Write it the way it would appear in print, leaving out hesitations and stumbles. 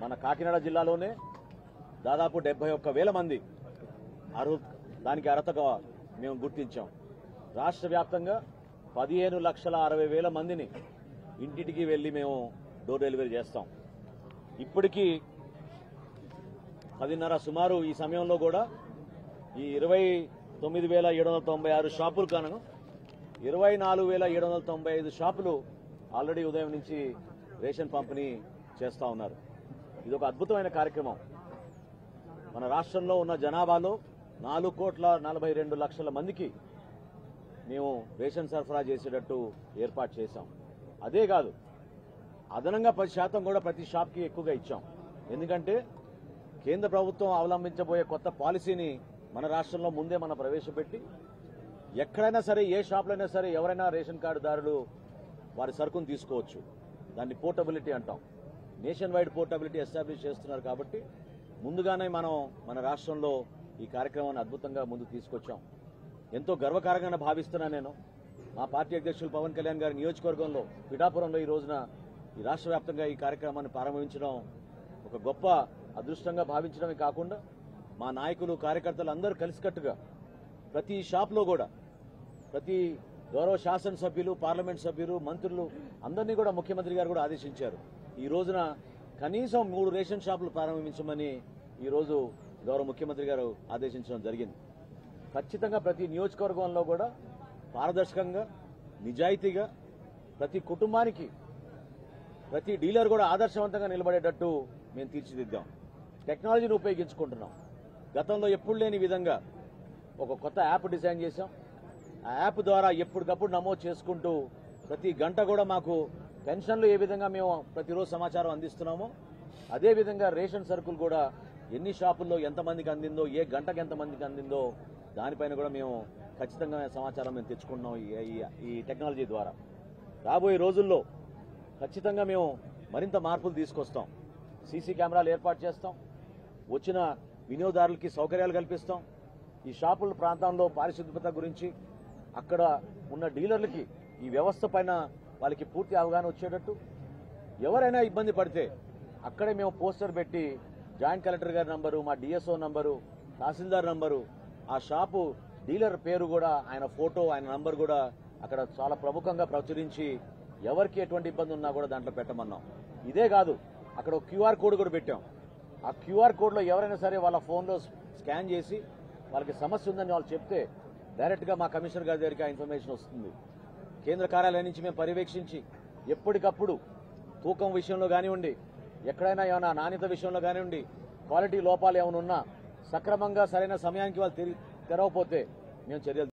మన కాకినాడ జిల్లాలోనే దాదాపు 71,000 మంది దానికి అర్హతగా మేము గుర్తించాం. రాష్ట్ర వ్యాప్తంగా 15,60,000 మందిని ఇంటింటికి వెళ్లి మేము డోర్ డెలివరీ చేస్తాం. ఇప్పటికీ 10:30 సుమారు ఈ సమయంలో కూడా ఈ 29,796 షాపులు కాను 24,795 షాపులు ఆల్రెడీ ఉదయం నుంచి రేషన్ పంపిణీ చేస్తా ఉన్నారు. ఇది ఒక అద్భుతమైన కార్యక్రమం. మన రాష్ట్రంలో ఉన్న జనాభాలో 4,42,00,000 మందికి మేము రేషన్ సరఫరా చేసేటట్టు ఏర్పాటు చేశాం. అదే కాదు, అదనంగా 10% కూడా ప్రతి షాప్కి ఎక్కువగా ఇచ్చాం. ఎందుకంటే కేంద్ర ప్రభుత్వం అవలంబించబోయే కొత్త పాలసీని మన రాష్ట్రంలో ముందే మనం ప్రవేశపెట్టి ఎక్కడైనా సరే ఏ షాప్లైనా సరే ఎవరైనా రేషన్ కార్డుదారులు వారి సరుకును తీసుకోవచ్చు. దాన్ని పోర్టబిలిటీ అంటాం. నేషన్ వైడ్ పోర్టబిలిటీ ఎస్టాబ్లిష్ చేస్తున్నారు కాబట్టి ముందుగానే మనం మన రాష్ట్రంలో ఈ కార్యక్రమాన్ని అద్భుతంగా ముందుకు తీసుకొచ్చాం. ఎంతో గర్వకారంగా భావిస్తున్నా నేను. మా పార్టీ అధ్యక్షులు పవన్ కళ్యాణ్ గారి నియోజకవర్గంలో పిఠాపురంలో ఈ రోజున ఈ రాష్ట్ర వ్యాప్తంగా ఈ కార్యక్రమాన్ని ప్రారంభించడం ఒక గొప్ప అదృష్టంగా భావించడమే కాకుండా మా నాయకులు కార్యకర్తలు అందరూ కలిసికట్టుగా ప్రతి షాప్లో కూడా ప్రతి గౌరవ శాసనసభ్యులు, పార్లమెంట్ సభ్యులు, మంత్రులు అందరినీ కూడా ముఖ్యమంత్రి గారు కూడా ఆదేశించారు. ఈ రోజున కనీసం 3 రేషన్ షాపులు ప్రారంభించమని ఈ రోజు గౌరవ ముఖ్యమంత్రి గారు ఆదేశించడం జరిగింది. ఖచ్చితంగా ప్రతి నియోజకవర్గంలో కూడా పారదర్శకంగా, నిజాయితీగా ప్రతి కుటుంబానికి ప్రతి డీలర్ కూడా ఆదర్శవంతంగా నిలబడేటట్టు మేము తీర్చిదిద్దాం. టెక్నాలజీని ఉపయోగించుకుంటున్నాం. గతంలో ఎప్పుడు లేని విధంగా ఒక కొత్త యాప్ డిజైన్ చేశాం. ఆ యాప్ ద్వారా ఎప్పటికప్పుడు నమోదు చేసుకుంటూ ప్రతి గంట కూడా మాకు పెన్షన్లు ఏ విధంగా మేము ప్రతిరోజు సమాచారం అందిస్తున్నామో అదేవిధంగా రేషన్ సరుకులు కూడా ఎన్ని షాపుల్లో ఎంతమందికి అందిందో, ఏ గంటకు ఎంతమందికి అందిందో దానిపైన కూడా మేము ఖచ్చితంగా సమాచారం మేము తెచ్చుకుంటున్నాం ఈ టెక్నాలజీ ద్వారా. రాబోయే రోజుల్లో ఖచ్చితంగా మేము మరింత మార్పులు తీసుకొస్తాం. సీసీ కెమెరాలు ఏర్పాటు చేస్తాం. వచ్చిన వినియోగదారులకి సౌకర్యాలు కల్పిస్తాం. ఈ షాపుల ప్రాంతంలో పారిశుద్ధ్యత గురించి అక్కడ ఉన్న డీలర్లకి ఈ వ్యవస్థ పైన వాళ్ళకి పూర్తి అవగాహన వచ్చేటట్టు, ఎవరైనా ఇబ్బంది పడితే అక్కడే మేము పోస్టర్ పెట్టి జాయింట్ కలెక్టర్ గారి నంబరు, మా డిఎస్ఓ నంబరు, తహసీల్దార్ నంబరు, ఆ షాపు డీలర్ పేరు కూడా, ఆయన ఫోటో, ఆయన నంబర్ కూడా అక్కడ చాలా ప్రముఖంగా ప్రచురించి ఎవరికి ఎటువంటి ఇబ్బంది ఉన్నా కూడా దాంట్లో పెట్టమన్నాం. ఇదే కాదు, అక్కడ ఒక క్యూఆర్ కోడ్ కూడా పెట్టాం. ఆ క్యూఆర్ కోడ్లో ఎవరైనా సరే వాళ్ళ ఫోన్లో స్కాన్ చేసి వాళ్ళకి సమస్య ఉందని వాళ్ళు చెప్తే డైరెక్ట్గా మా కమిషనర్ గారి దగ్గరికి ఆ ఇన్ఫర్మేషన్ వస్తుంది. కేంద్ర కార్యాలయం నుంచి మేము పర్యవేక్షించి ఎప్పటికప్పుడు తూకం విషయంలో కానివ్వండి, ఎక్కడైనా ఏమైనా నాణ్యత విషయంలో కానివ్వండి, క్వాలిటీ లోపాలు ఏమైనా ఉన్నా సక్రమంగా సరైన సమయానికి వాళ్ళు తెరవకపోతే మేము చర్యలు